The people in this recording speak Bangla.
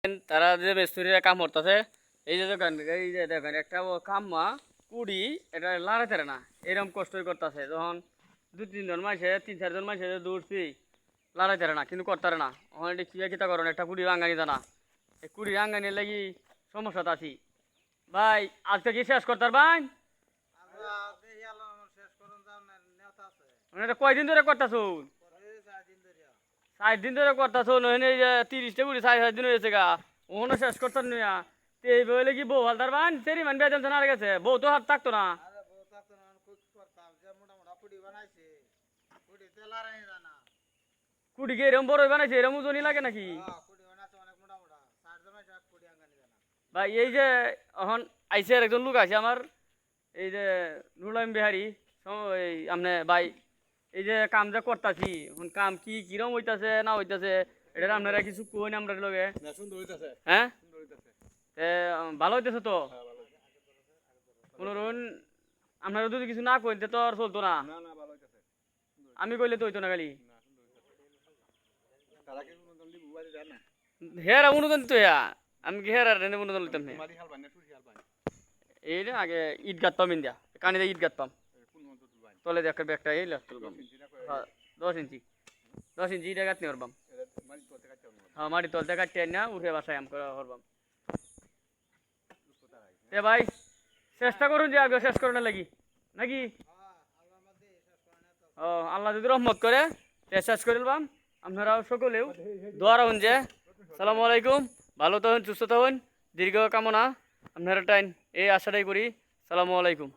তারা যে মিস্ত্রিরা কাম করতেছে এই যে দেখেন একটা কাম্মা কুড়ি এটা লাড়াইতে না এরকম কষ্টই করতেছে যখন 2-3 জন মাসে 3-4 জন মাসে দৌড়ছি লাড়াইতে না কিন্তু করতে না ওখানে কিতা করেন একটা কুড়ি আঙ্গানি জানা এই কুড়ি আঙ্গানি লাগি সমস্যাটা আছি ভাই আজকে কি শেষ করতার ভাই এটা কয়দিন ধরে করতেছ 4 দিন ধরে করতেছ নইলে 30টা কুড়ি 4-5 দিন হয়েছে গা ওখানে শেষ করতার নইয়া এই বলে কি বউ হালদার বান সেরি মান বেতন না গেছে বউ তো হাত থাকতো না কুড়ি কে এরম বড় বানাইছে এরম ওজনই লাগে নাকি ভাই এই যে এখন আইসে একজন লোক আছে আমার এই যে নুলাইম বিহারি এই আমনে ভাই এই যে কাম যে করতাছি এখন কাম কি কিরম হইতাছে না হইতাছে এটা আপনারা কিছু কই না আমরা লগে হ্যাঁ ভালো হইতেছে তো কোনোরকম আপনারা যদি কিছু না কইতে তো আর চলতো না আমি কইলে তো হইতো না খালি হেরা অনুদান তো আমি কি হেরা রেনে অনুদান লইতাম না এই রে আগে ইট গাঁততাম ইন্ডিয়া কানে ইট গাঁততাম তলে দেখ ব্যাগটা এই তুলবাম 10 ইঞ্চি 10 ইঞ্চি এটা গাঁতনি করবাম হ্যাঁ মাটি তলতে কাটতে না উঠে বাসায় আম করে করবাম এ ভাই চেষ্টা করুন যে আগে শেষ করার লাগি নাকি ও আল্লাহ যদি রহমত করে শেষ করে দিলাম আপনারাও সকলেও দোয়া রাখুন যে সালামু আলাইকুম ভালো থাকুন সুস্থ থাকুন দীর্ঘ কামনা আপনারা টাইম এই আশাটাই করি সালামু আলাইকুম।